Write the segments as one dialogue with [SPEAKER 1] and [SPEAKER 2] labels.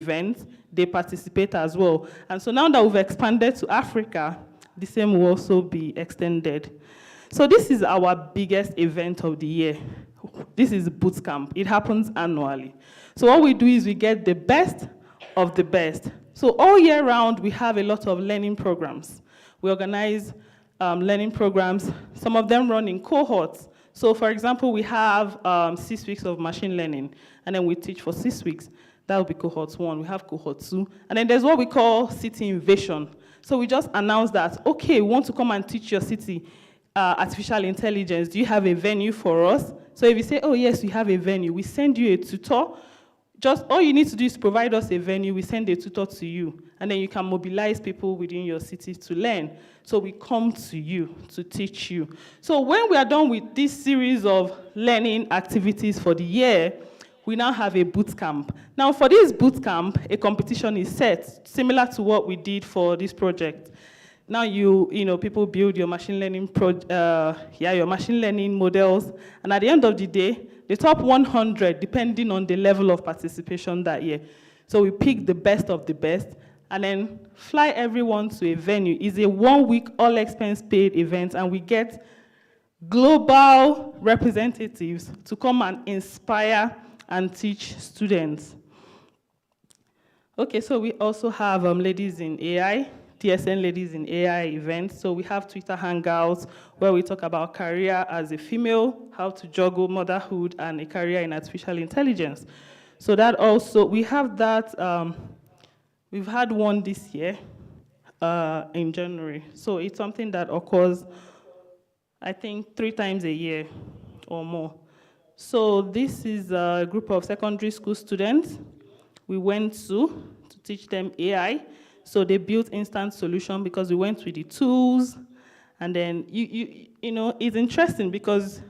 [SPEAKER 1] event, they participate as well. And so now that we've expanded to Africa, the same will also be extended. So this is our biggest event of the year. This is boot camp. It happens annually. So what we do is we get the best of the best. So all year round, we have a lot of learning programs. We organize learning programs. Some of them run in cohorts. So for example, we have 6 weeks of machine learning, and then we teach for 6 weeks. That will be cohort 1. We have cohort 2. And then there's what we call city invasion. So we just announced that, okay, we want to come and teach your city artificial intelligence. Do you have a venue for us? So if you say, oh yes, we have a venue, we send you a tutor. Just all you need to do is provide us a venue, we send a tutor to you, and then you can mobilize people within your city to learn. So we come to you to teach you. So when we are done with this series of learning activities for the year, we now have a boot camp. Now for this boot camp, a competition is set, similar to what we did for this project. Now people build your machine learning your machine learning models, and at the end of the day, the top 100, depending on the level of participation that year. So we pick the best of the best, and then fly everyone to a venue. It's a 1-week, all-expense-paid event, and we get global representatives to come and inspire and teach students. Okay, so we also have ladies in AI, TSN Ladies in AI events. So we have Twitter Hangouts where we talk about career as a female, how to juggle motherhood and a career in artificial intelligence. So that also, we have that, we've had one this year in January. So it's something that occurs, I think, 3 times a year or more. So this is a group of secondary school students we went to teach them AI. So they built instant solution because we went with the tools, and then it's interesting because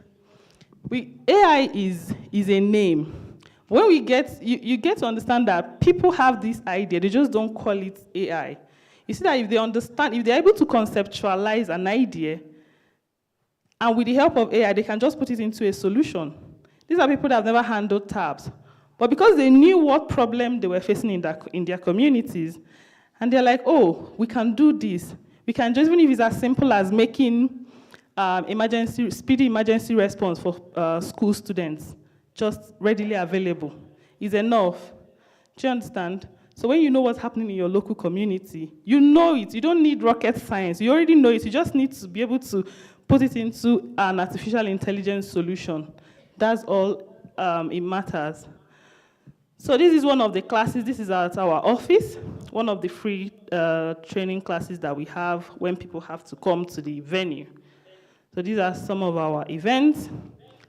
[SPEAKER 1] AI is a name. When we get you get to understand that people have this idea, they just don't call it AI. You see that if they're able to conceptualize an idea, and with the help of AI, they can just put it into a solution. These are people that have never handled tabs, but because they knew what problem they were facing in their communities. And they're like, oh, we can do this. We can just, even if it's as simple as making speedy emergency response for school students, just readily available, is enough. Do you understand? So when you know what's happening in your local community, you know it. You don't need rocket science. You already know it. You just need to be able to put it into an artificial intelligence solution. That's all it matters. So this is one of the classes. This is at our office, one of the free training classes that we have when people have to come to the venue. So these are some of our events.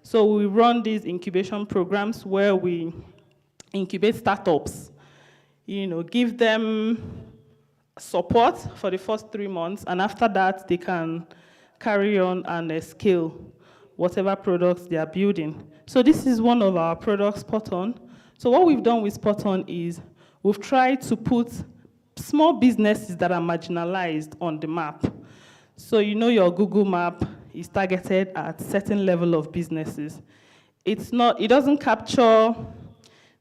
[SPEAKER 1] So we run these incubation programs where we incubate startups, give them support for the first 3 months, and after that, they can carry on and scale whatever products they are building. So this is one of our products, Spot On. So what we've done with Spot On is we've tried to put small businesses that are marginalized on the map. So your Google map is targeted at certain level of businesses. It doesn't capture,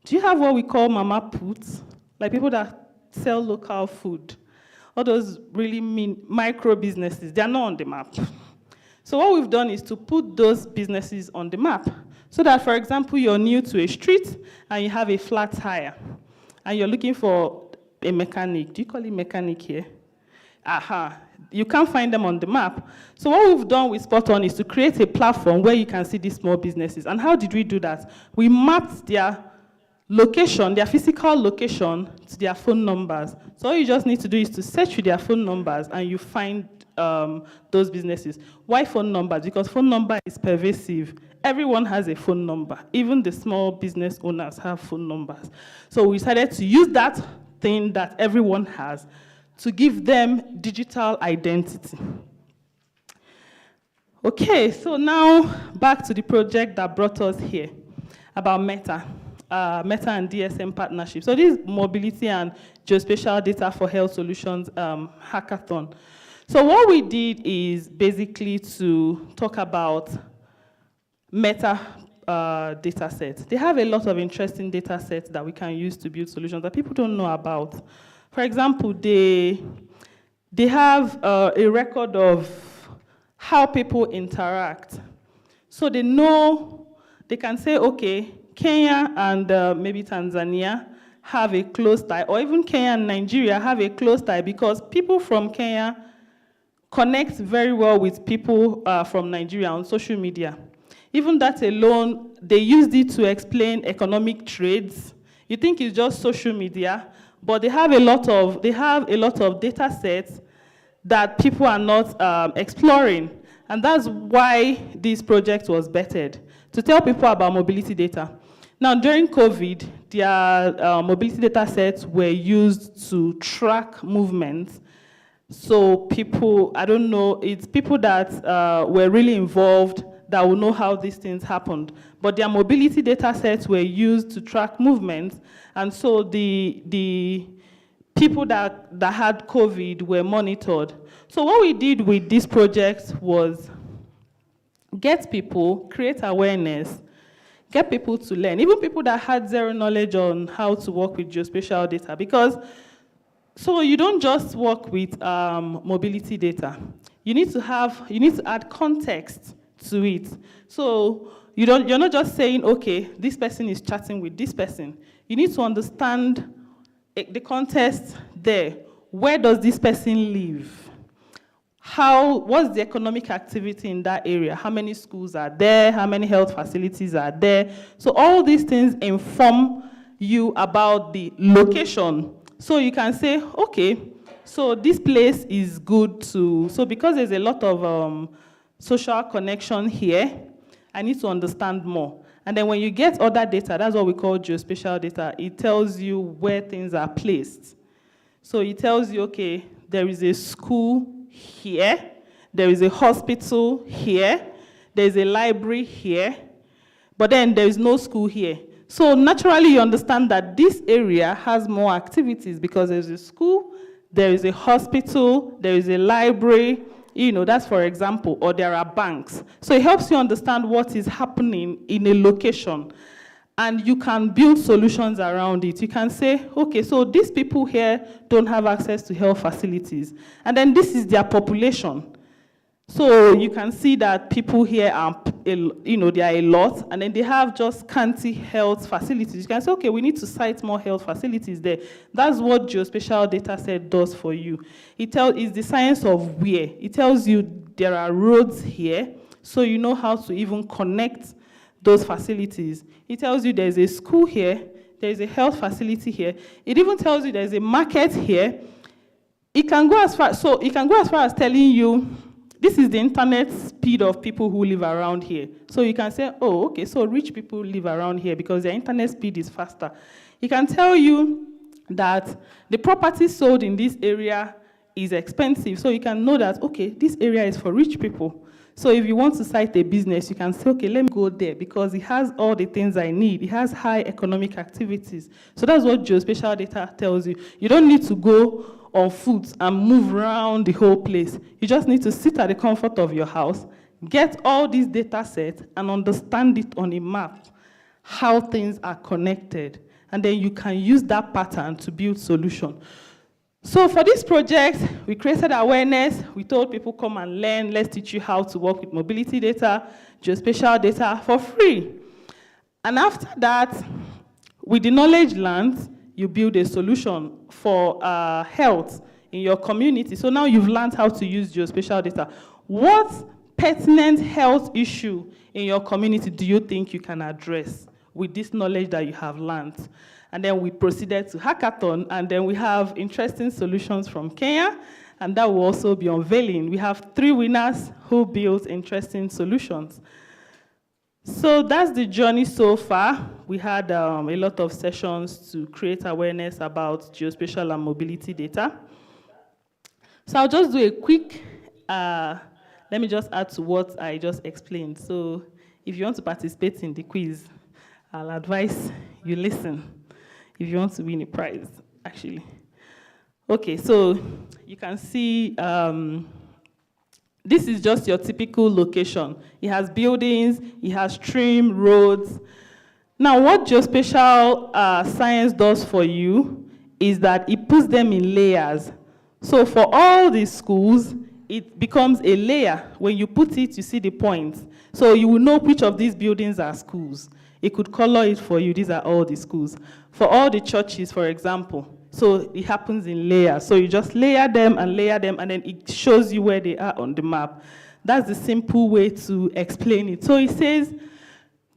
[SPEAKER 1] do you have what we call mama puts? Like people that sell local food. All those really micro businesses, they're not on the map. So what we've done is to put those businesses on the map. So that, for example, you're new to a street and you have a flat tire and you're looking for a mechanic. Do you call it mechanic here? Aha. You can't find them on the map. So what we've done with Spot On is to create a platform where you can see these small businesses. And how did we do that? We mapped their location, their physical location, to their phone numbers. So all you just need to do is to search with their phone numbers and you find those businesses. Why phone numbers? Because phone number is pervasive. Everyone has a phone number. Even the small business owners have phone numbers. So we decided to use that thing that everyone has to give them digital identity. Okay, so now back to the project that brought us here about Meta and DSM partnership. So this is mobility and geospatial data for health solutions hackathon. So what we did is basically to talk about Meta data sets. They have a lot of interesting data sets that we can use to build solutions that people don't know about. For example, they have a record of how people interact. So they know, they can say, okay, Kenya and maybe Tanzania have a close tie, or even Kenya and Nigeria have a close tie because people from Kenya connect very well with people from Nigeria on social media. Even that alone, they used it to explain economic trades. You think it's just social media, but they have a lot of data sets that people are not exploring. And that's why this project was bettered, to tell people about mobility data. Now, during COVID, their mobility data sets were used to track movements. So people, I don't know, it's people that were really involved that will know how these things happened. But their mobility data sets were used to track movements, and so the people that had COVID were monitored. So what we did with this project was get people, create awareness, get people to learn, even people that had zero knowledge on how to work with geospatial data, because so you don't just work with mobility data. You need to add context to it. So you're not just saying, okay, this person is chatting with this person. You need to understand the context there. Where does this person live? What's the economic activity in that area? How many schools are there? How many health facilities are there? So all these things inform you about the location. So you can say, okay, so this place is good to, so because there's a lot of social connection here, I need to understand more. And then when you get other data, that's what we call geospatial data, it tells you where things are placed. So it tells you, okay, there is a school here, there is a hospital here, there's a library here, but then there is no school here. So naturally you understand that this area has more activities because there's a school, there is a hospital, there is a library, that's for example, or there are banks. So it helps you understand what is happening in a location, and you can build solutions around it. You can say, okay, so these people here don't have access to health facilities, and then this is their population. So you can see that people here are, they are a lot, and then they have just scanty health facilities. You can say, okay, we need to cite more health facilities there. That's what geospatial data set does for you. It's the science of where. It tells you there are roads here, so you know how to even connect those facilities. It tells you there's a school here, there's a health facility here. It even tells you there's a market here. It can go as far as telling you, this is the internet speed of people who live around here. So you can say, oh, okay, so rich people live around here because their internet speed is faster. It can tell you that the property sold in this area is expensive. So you can know that, okay, this area is for rich people. So if you want to cite a business, you can say, okay, let me go there because it has all the things I need. It has high economic activities. So that's what geospatial data tells you. You don't need to go on foot and move around the whole place. You just need to sit at the comfort of your house, get all these data sets, and understand it on a map, how things are connected. And then you can use that pattern to build solutions. So for this project, we created awareness. We told people, come and learn. Let's teach you how to work with mobility data, geospatial data for free. And after that, with the knowledge learned, you build a solution for health in your community. So now you've learned how to use geospatial data. What pertinent health issue in your community do you think you can address with this knowledge that you have learned? And then we proceeded to hackathon, and then we have interesting solutions from Kenya, and that will also be unveiling. We have 3 winners who built interesting solutions. So that's the journey so far. We had a lot of sessions to create awareness about geospatial and mobility data. So I'll just do a quick, let me just add to what I just explained. So if you want to participate in the quiz, I'll advise you listen if you want to win a prize, actually. Okay, so you can see the This is just your typical location. It has buildings, it has stream, roads. Now, what geospatial science does for you is that it puts them in layers. So for all the schools, it becomes a layer. When you put it, you see the points. So you will know which of these buildings are schools. It could color it for you. These are all the schools. For all the churches, for example, so it happens in layers. So you just layer them, and then it shows you where they are on the map. That's the simple way to explain it. So it says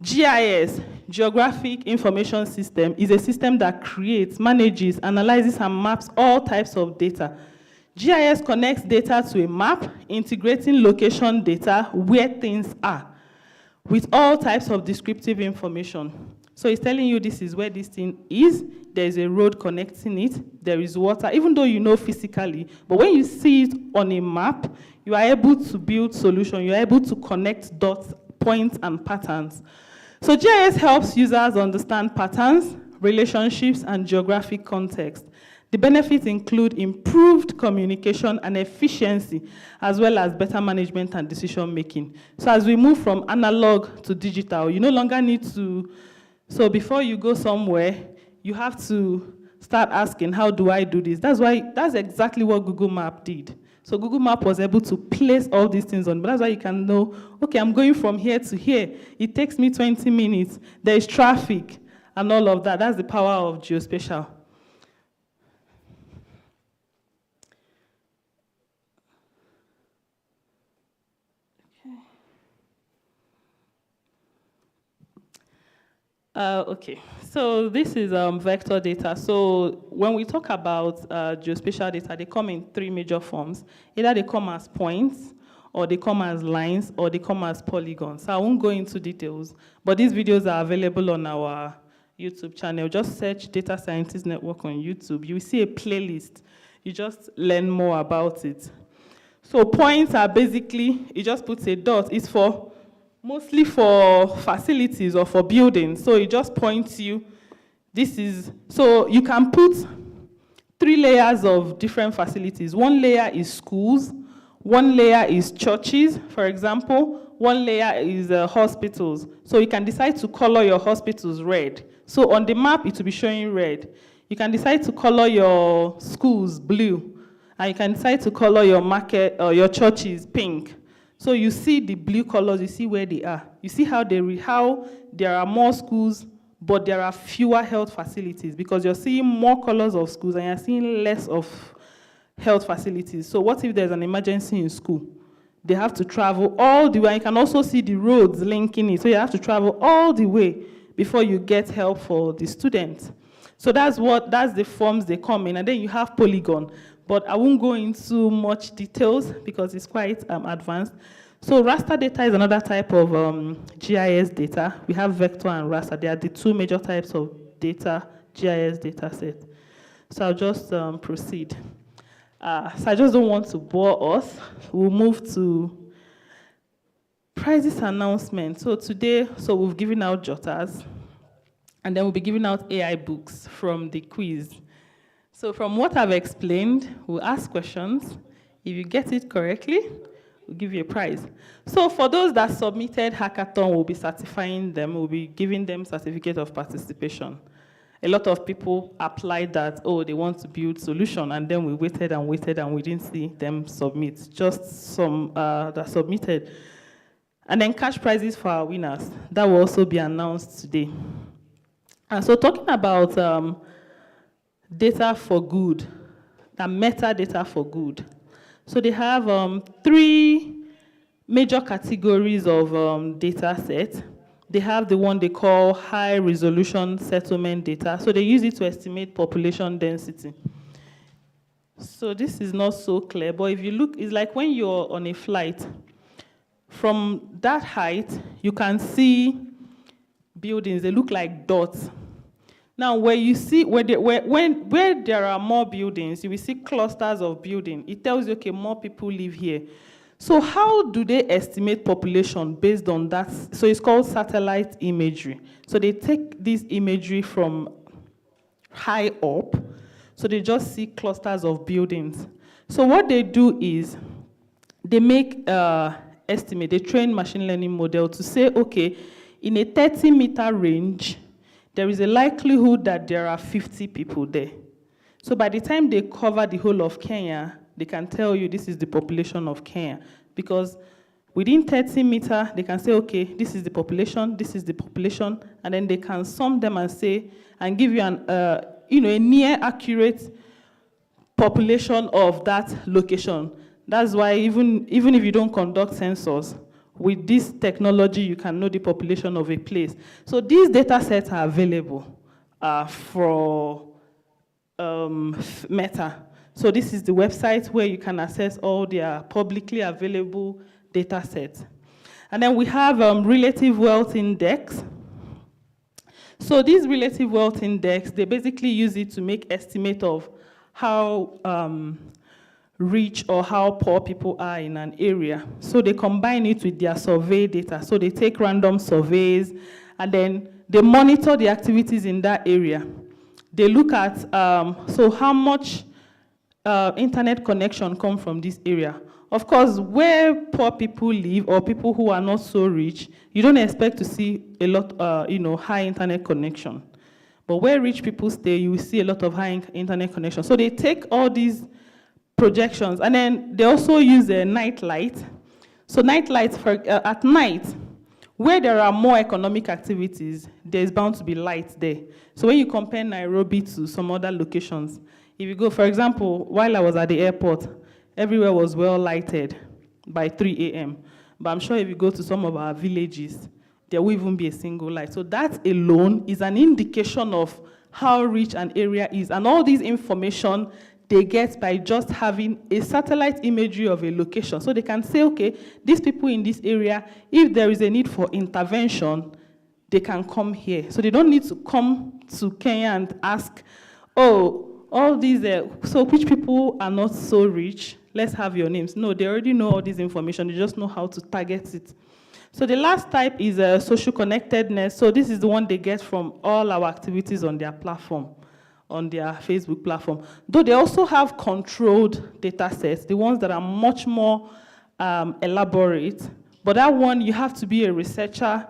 [SPEAKER 1] GIS, Geographic Information System, is a system that creates, manages, analyzes, and maps all types of data. GIS connects data to a map, integrating location data where things are, with all types of descriptive information. So it's telling you this is where this thing is, there's a road connecting it, there is water, even though you know physically, but when you see it on a map, you are able to build solutions, you are able to connect dots, points, and patterns. So GIS helps users understand patterns, relationships, and geographic context. The benefits include improved communication and efficiency, as well as better management and decision making. So as we move from analog to digital, you no longer need to, so before you go somewhere, you have to start asking, how do I do this? That's exactly what Google Map did. So Google Map was able to place all these things on, but that's why you can know, okay, I'm going from here to here. It takes me 20 minutes. There is traffic and all of that. That's the power of geospatial. Okay, so this is vector data. So when we talk about geospatial data, they come in three major forms. Either they come as points, or they come as lines, or they come as polygons. So I won't go into details, but these videos are available on our YouTube channel. Just search Data Scientist Network on YouTube. You will see a playlist. You just learn more about it. So points are basically, it just puts a dot. It's for mostly for facilities or for buildings. So it just points you, this is, so you can put 3 layers of different facilities. One layer is schools, one layer is churches, for example, one layer is hospitals. So you can decide to color your hospitals red. So on the map, it will be showing red. You can decide to color your schools blue, and you can decide to color your market or your churches pink. So you see the blue colors, you see where they are. You see how there are more schools, but there are fewer health facilities, because you're seeing more colors of schools and you're seeing less of health facilities. So what if there's an emergency in school? They have to travel all the way. You can also see the roads linking it. So you have to travel all the way before you get help for the students. So that's the forms they come in. And then you have polygon. But I won't go into much details because it's quite advanced. So raster data is another type of GIS data. We have vector and raster. They are the 2 major types of data, GIS data set. So I'll just proceed. So I just don't want to bore us. We'll move to prizes announcement. So today, we've given out jotters, and then we'll be giving out AI books from the quiz. So from what I've explained, we'll ask questions. If you get it correctly, we'll give you a prize. So for those that submitted hackathon, we'll be certifying them. We'll be giving them certificate of participation. A lot of people applied that, they want to build solution, and then we waited and waited, and we didn't see them submit. Just some that submitted. And then cash prizes for our winners. That will also be announced today. And so talking about data for good, the metadata for good. So they have 3 major categories of data sets. They have the one they call high resolution settlement data. So they use it to estimate population density. So this is not so clear, but if you look, it's like when you're on a flight. From that height, you can see buildings. They look like dots. Now, where you see where there are more buildings, you will see clusters of buildings. It tells you, okay, more people live here. So how do they estimate population based on that? So it's called satellite imagery. So they take this imagery from high up. So they just see clusters of buildings. So what they do is they make estimate, they train machine learning model to say, okay, in a 30-meter range, there is a likelihood that there are 50 people there. So by the time they cover the whole of Kenya, they can tell you this is the population of Kenya. Because within 30 meters, they can say, okay, this is the population, and then they can sum them and say, and give you an, a near accurate population of that location. That's why even if you don't conduct census, with this technology, you can know the population of a place. So these data sets are available for Meta. So this is the website where you can access all their publicly available data sets. And then we have relative wealth index. So this relative wealth index, they basically use it to make estimate of how rich or how poor people are in an area. So they combine it with their survey data. So they take random surveys, and then they monitor the activities in that area. They look at, so how much internet connection come from this area. Of course, where poor people live or people who are not so rich, you don't expect to see a lot, high internet connection. But where rich people stay, you will see a lot of high internet connection. So they take all these projections, and then they also use a night light. So night lights, at night, where there are more economic activities, there's bound to be light there. So when you compare Nairobi to some other locations, if you go, for example, while I was at the airport, everywhere was well lighted by 3 a.m. But I'm sure if you go to some of our villages, there will even be a single light. So that alone is an indication of how rich an area is. And all this information they get by just having a satellite imagery of a location. So they can say, okay, these people in this area, if there is a need for intervention, they can come here. So they don't need to come to Kenya and ask, oh, all these, so which people are not so rich? Let's have your names. No, they already know all this information. They just know how to target it. So the last type is social connectedness. So this is the one they get from all our activities on their platform, on their Facebook platform. Though they also have controlled data sets, the ones that are much more elaborate. But that one, you have to be a researcher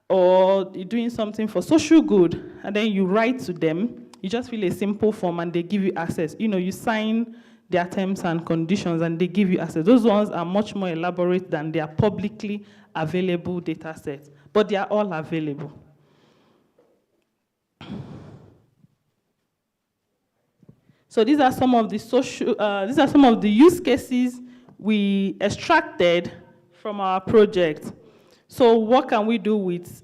[SPEAKER 1] or you're doing something for social good, and then you write to them. You just fill a simple form and they give you access. You sign their terms and conditions and they give you access. Those ones are much more elaborate than their publicly available data sets, but they are all available. So these are some of the use cases we extracted from our project. So what can we do with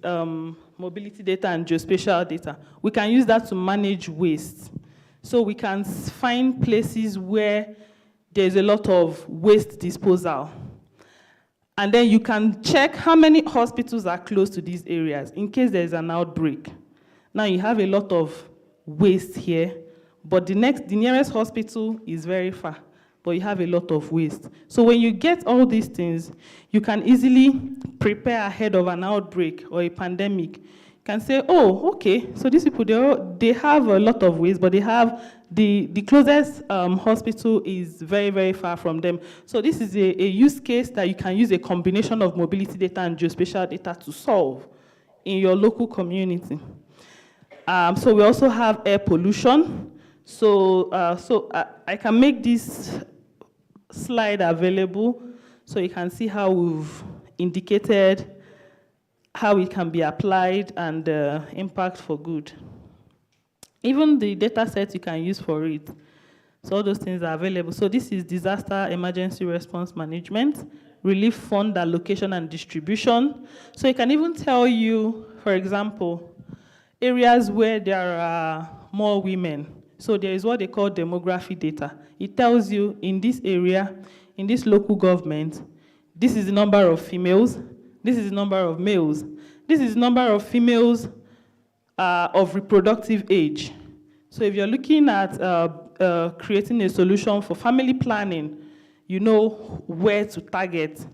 [SPEAKER 1] mobility data and geospatial data? We can use that to manage waste. So we can find places where there's a lot of waste disposal. And then you can check how many hospitals are close to these areas in case there's an outbreak. Now you have a lot of waste here, but the nearest hospital is very far, but you have a lot of waste. So when you get all these things, you can easily prepare ahead of an outbreak or a pandemic. You can say, oh, okay, so these people, they have a lot of waste, but they have the closest hospital is very, very far from them. So this is a use case that you can use a combination of mobility data and geospatial data to solve in your local community. So we also have air pollution. So I can make this slide available so you can see how we've indicated how it can be applied and impact for good. Even the data set you can use for it. So all those things are available. So this is disaster emergency response management, relief fund allocation and distribution. So it can even tell you, for example, areas where there are more women. So there is what they call demography data. It tells you in this area, in this local government, this is the number of females, this is the number of males, this is the number of females of reproductive age. So if you're looking at creating a solution for family planning, you know where to target.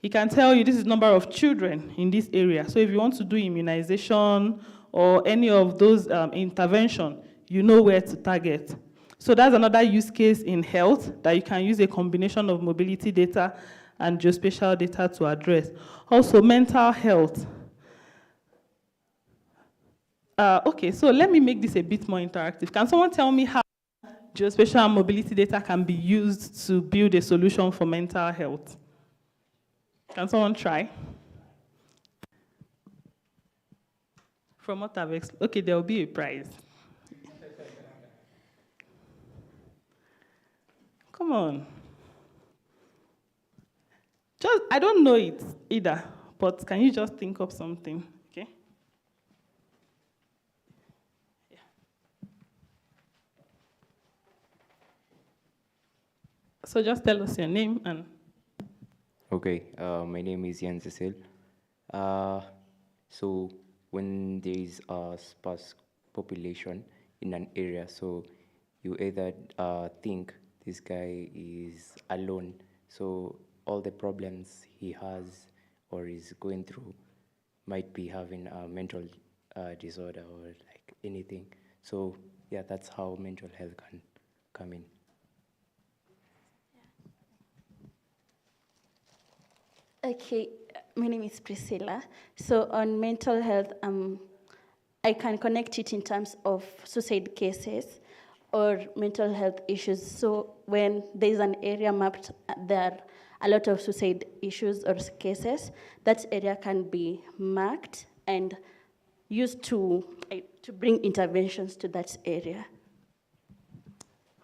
[SPEAKER 1] It can tell you this is the number of children in this area. So if you want to do immunization or any of those intervention, you know where to target. So that's another use case in health that you can use a combination of mobility data and geospatial data to address. Also, mental health. Okay, so let me make this a bit more interactive. Can someone tell me how geospatial and mobility data can be used to build a solution for mental health? Can someone try? From what I've explained, okay, there will be a prize. Come on. I don't know it either, but can you just think of something, okay? Yeah. So just tell us your name and...
[SPEAKER 2] Okay, my name is Jan Cecil. So when there is a sparse population in an area, so you either think this guy is alone, so all the problems he has or is going through might be having a mental disorder or like anything. So yeah, that's how mental health can come in.
[SPEAKER 3] Okay, my name is Priscilla. So on mental health, I can connect it in terms of suicide cases or mental health issues. So when there's an area mapped, there are a lot of suicide issues or cases, that area can be marked and used to bring interventions to that area.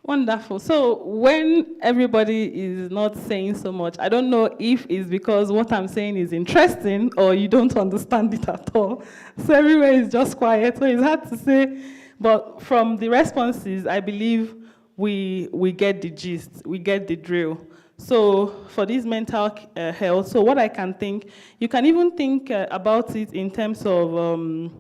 [SPEAKER 1] Wonderful. So when everybody is not saying so much, I don't know if it's because what I'm saying is interesting or you don't understand it at all. So everywhere is just quiet, so it's hard to say. But from the responses, I believe we get the gist, we get the drill. So for this mental health, so what I can think, you can even think about it in terms of,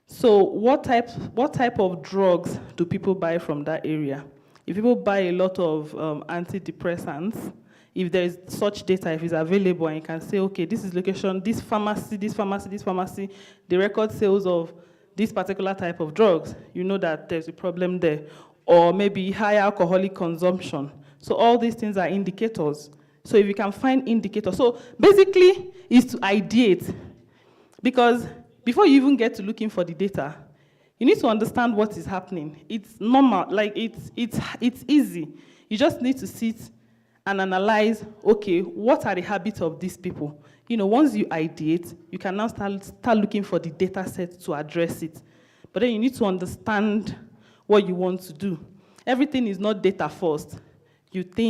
[SPEAKER 1] so what type of drugs do people buy from that area? If people buy a lot of antidepressants, if there is such data, if it's available, and you can say, okay, this is location, this pharmacy, this pharmacy, this pharmacy, the record sales of this particular type of drugs, you know that there's a problem there. Or maybe high alcoholic consumption. So all these things are indicators. So if you can find indicators. So basically, is to ideate. Because before you even get to looking for the data, you need to understand what is happening. It's normal, like it's easy. You just need to sit and analyze, okay, what are the habits of these people? You know, once you ideate, you can now start looking for the data set to address it. But then you need to understand what you want to do. Everything is not data first. You think